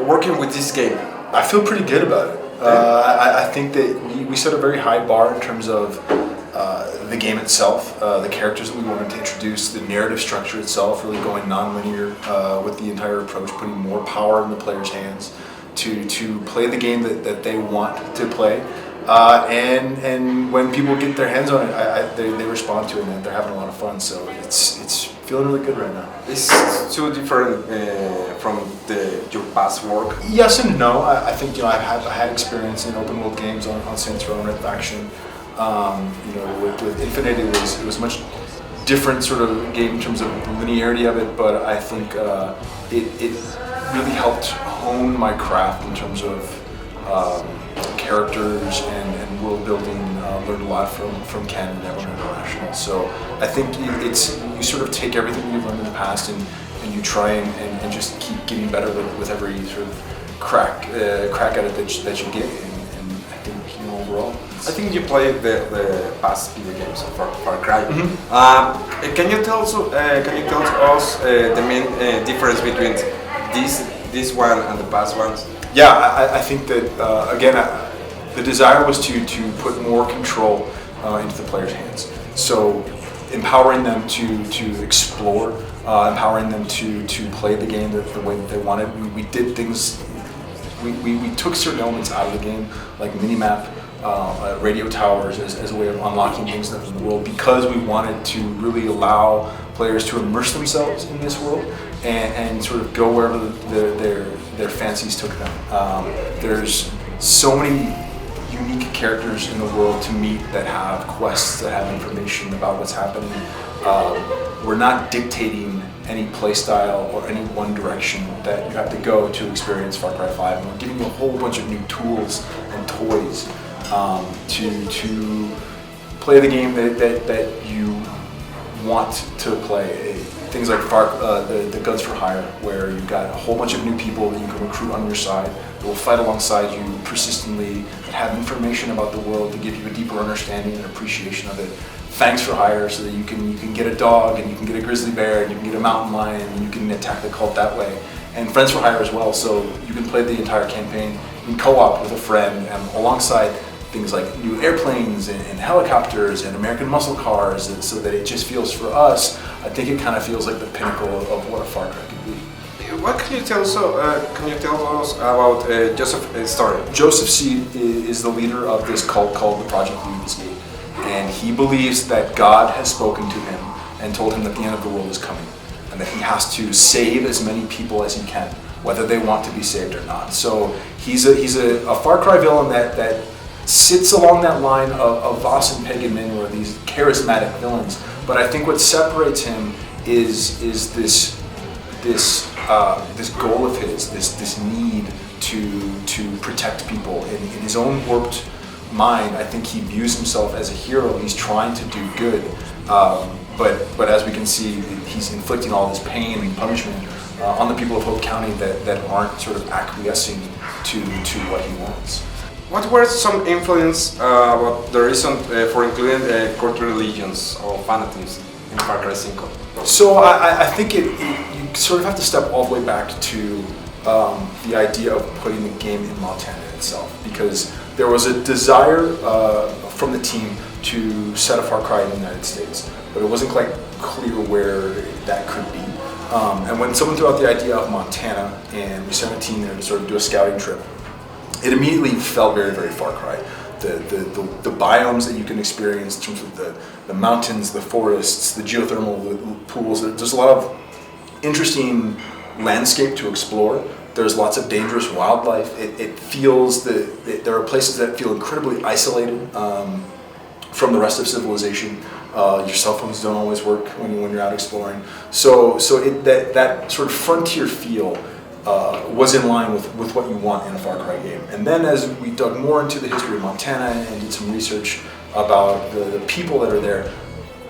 working with this game? I feel pretty good about it. I think that we set a very high bar in terms of the game itself, the characters that we wanted to introduce, the narrative structure itself, really going non-linear with the entire approach, putting more power in the players' hands to play the game that they want to play. And when people get their hands on it, they respond to it and they're having a lot of fun. So it's feeling really good right now. It's too different from your past work. Yes and no. I think I had experience in open world games on Saints Row and Red Faction. With Infinite, it was much different sort of game in terms of the linearity of it, but I think it really helped hone my craft in terms of characters and world building. Learned a lot from Canon Network International. So I think it's you sort of take everything you've learned in the past and you try and just keep getting better with every sort of crack at it that you get. And I think overall. I think you played the past video games of Far Cry. Mm-hmm. Can you tell us the main difference between this one and the past ones? Yeah, I think that again, the desire was to put more control into the players' hands. So empowering them to explore, empowering them to play the game the way that they wanted. We did things. We took certain elements out of the game, like minimap, radio towers, as a way of unlocking things in the world, because we wanted to really allow players to immerse themselves in this world and sort of go wherever their fancies took them. There's so many unique characters in the world to meet that have quests, that have information about what's happening. We're not dictating any playstyle or any one direction that you have to go to experience Far Cry 5. And we're giving you a whole bunch of new tools and toys to play the game that you want to play. Things like the Guns for Hire, where you've got a whole bunch of new people that you can recruit on your side, that will fight alongside you persistently, that have information about the world to give you a deeper understanding and appreciation of it. Fangs for Hire, so that you can get a dog and you can get a grizzly bear and you can get a mountain lion and you can attack the cult that way. And Friends for Hire as well, so you can play the entire campaign in co-op with a friend and alongside things like new airplanes and helicopters and American muscle cars, and so that it just feels, for us, I think it kind of feels like the pinnacle of what a Far Cry could be. What can you tell us about Joseph's story? Joseph Seed is the leader of this cult called the Project Lead's Gate, and he believes that God has spoken to him and told him that the end of the world is coming, and that he has to save as many people as he can, whether they want to be saved or not. So he's a Far Cry villain that sits along that line of Voss and Pagan Min, who are these charismatic villains. But I think what separates him is this goal of his, this need to protect people. In his own warped mind, I think he views himself as a hero. He's trying to do good, but as we can see, he's inflicting all this pain and punishment on the people of Hope County that aren't sort of acquiescing to what he wants. What were some influence about the reason for including cult religions or fanatics in Far Cry 5? So I think you sort of have to step all the way back to the idea of putting the game in Montana itself, because there was a desire from the team to set a Far Cry in the United States, but it wasn't quite clear where that could be. And when someone threw out the idea of Montana and we sent a team there to sort of do a scouting trip, it immediately felt very, very Far Cry. The biomes that you can experience in terms of the mountains, the forests, the geothermal pools, there's a lot of interesting landscape to explore. There's lots of dangerous wildlife. It feels there are places that feel incredibly isolated from the rest of civilization. Your cell phones don't always work when you're out exploring. So that sort of frontier feel was in line with what you want in a Far Cry game. And then as we dug more into the history of Montana and did some research about the people that are there,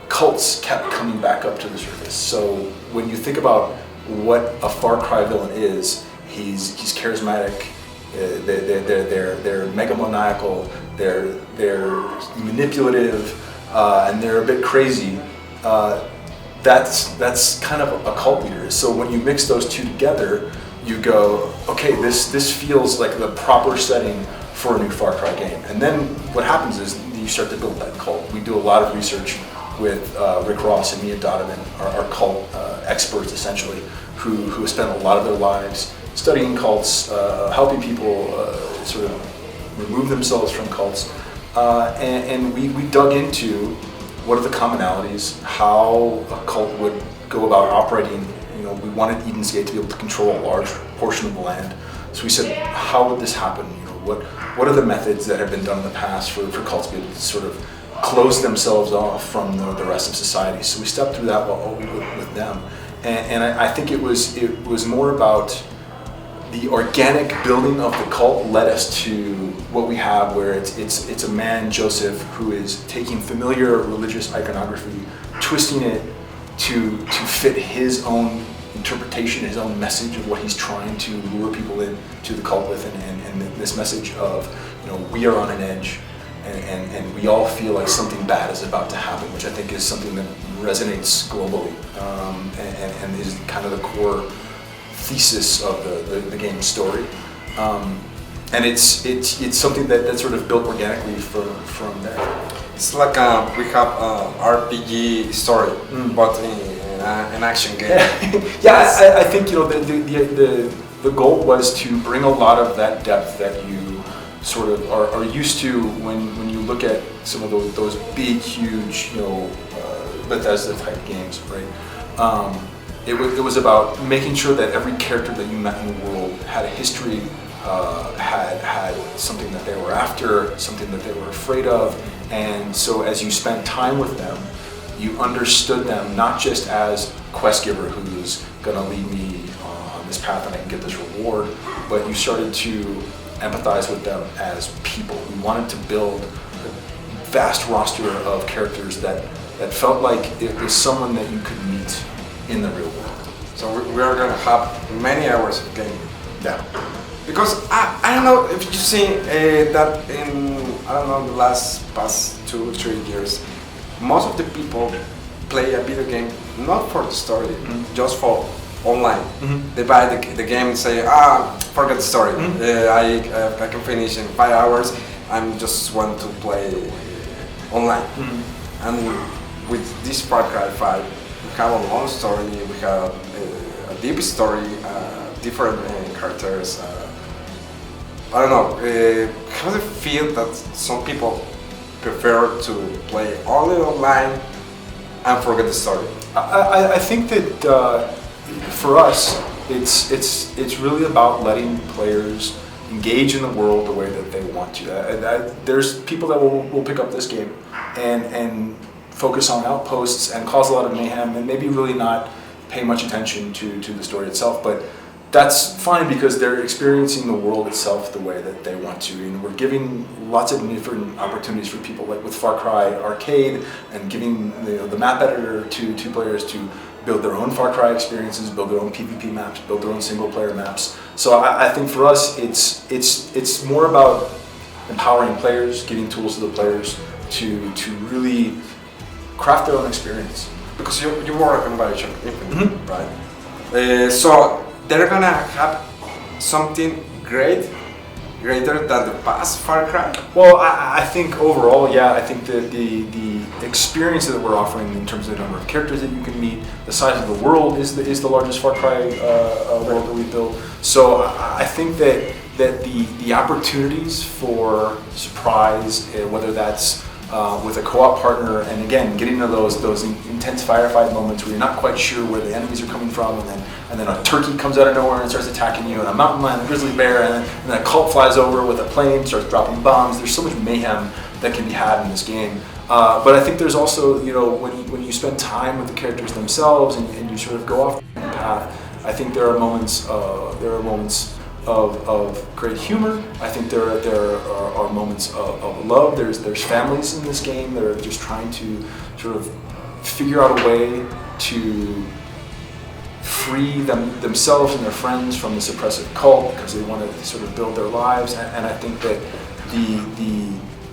cults kept coming back up to the surface. So when you think about what a Far Cry villain is, he's charismatic, they're megalomaniacal, they're manipulative, and they're a bit crazy. That's kind of a cult leader. So when you mix those two together, you go, okay, this feels like the proper setting for a new Far Cry game. And then what happens is you start to build that cult. We do a lot of research with Rick Ross and Mia Donovan, our cult experts essentially, who have spent a lot of their lives studying cults, helping people sort of remove themselves from cults. And we dug into what are the commonalities, how a cult would go about operating. You know, we wanted Eden's Gate to be able to control a large portion of the land. So we said, how would this happen? You know, what are the methods that have been done in the past for cults to be able to sort of close themselves off from the rest of society? So we stepped through that with them, and I think it was more about the organic building of the cult led us to what we have, where it's a man, Joseph, who is taking familiar religious iconography, twisting it to fit his own interpretation, his own message of what he's trying to lure people in to the cult with, and this message of, you know, we are on an edge, and we all feel like something bad is about to happen, which I think is something that resonates globally, and is kind of the core thesis of the game's story. And it's something that sort of built organically from there. It's like we have RPG story, but in an action game. Yeah, I think, you know, the goal was to bring a lot of that depth that you sort of are used to when you look at some of those big, huge, you know, Bethesda type games, right? It was about making sure that every character that you met in the world had a history, had something that they were after, something that they were afraid of, and so as you spent time with them, you understood them not just as quest giver who's going to lead me on this path and I can get this reward, but you started to empathize with them as people. We wanted to build a vast roster of characters that felt like it was someone that you could meet in the real world. So we are going to have many hours of game. Yeah. Because I don't know if you see that in, I don't know, the past 2-3 years, most of the people play a video game not for the story, just for online. They buy the game and say, forget the story. I can finish in 5 hours. I just want to play online. And with this Far Cry 5, we have a long story, we have a deep story, different characters. I don't know, how do you feel that some people prefer to play only online and forget the story? I think that for us, it's really about letting players engage in the world the way that they want to. There's people that will pick up this game and focus on outposts and cause a lot of mayhem and maybe really not pay much attention to the story itself, but that's fine because they're experiencing the world itself the way that they want to, and we're giving lots of different opportunities for people, like with Far Cry Arcade, and giving the map editor to players to build their own Far Cry experiences, build their own PvP maps, build their own single player maps. So I think for us it's more about empowering players, giving tools to the players to really craft their own experience. Because you work on Bioshock Infinite, right? So they're gonna have something greater than the past Far Cry? Well, I think overall, yeah, I think that the experience that we're offering in terms of the number of characters that you can meet, the size of the world is the largest Far Cry world that we built. So I think that the opportunities for surprise, whether that's with a co-op partner, and again, getting into those intense firefight moments where you're not quite sure where the enemies are coming from, and then a turkey comes out of nowhere and starts attacking you, and a mountain lion, a grizzly bear, and then a cult flies over with a plane, starts dropping bombs. There's so much mayhem that can be had in this game. But I think there's also, when you spend time with the characters themselves and you sort of go off the path, I think there are moments of great humor. I think there are moments of love. There's families in this game that are just trying to sort of figure out a way to free themselves and their friends from this oppressive cult because they want to sort of build their lives. And I think that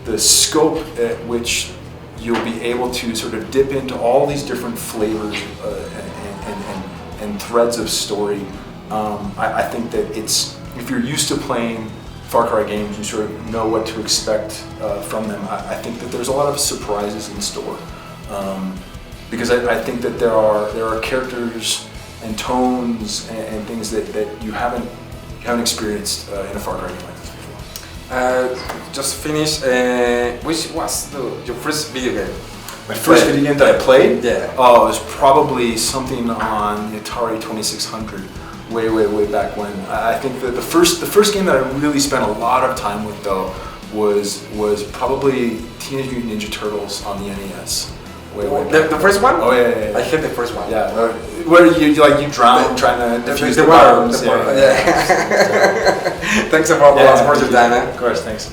the scope at which you'll be able to sort of dip into all these different flavors and threads of story I think that it's, if you're used to playing Far Cry games, you sort of know what to expect from them. I think that there's a lot of surprises in store, because I think that there are characters and tones and things that you haven't experienced in a Far Cry game like this before. Just finish. Which was your first video game? My first video game that I played? Yeah. Oh, it was probably something on the Atari 2600, way back when. I think that the first game that I really spent a lot of time with though was probably Teenage Mutant Ninja Turtles on the NES. Way back. The first one? Oh yeah. I hit the first one. Yeah. Where you drown trying to defuse the water. bombs. Yeah. Thanks for your time. Of course, thanks.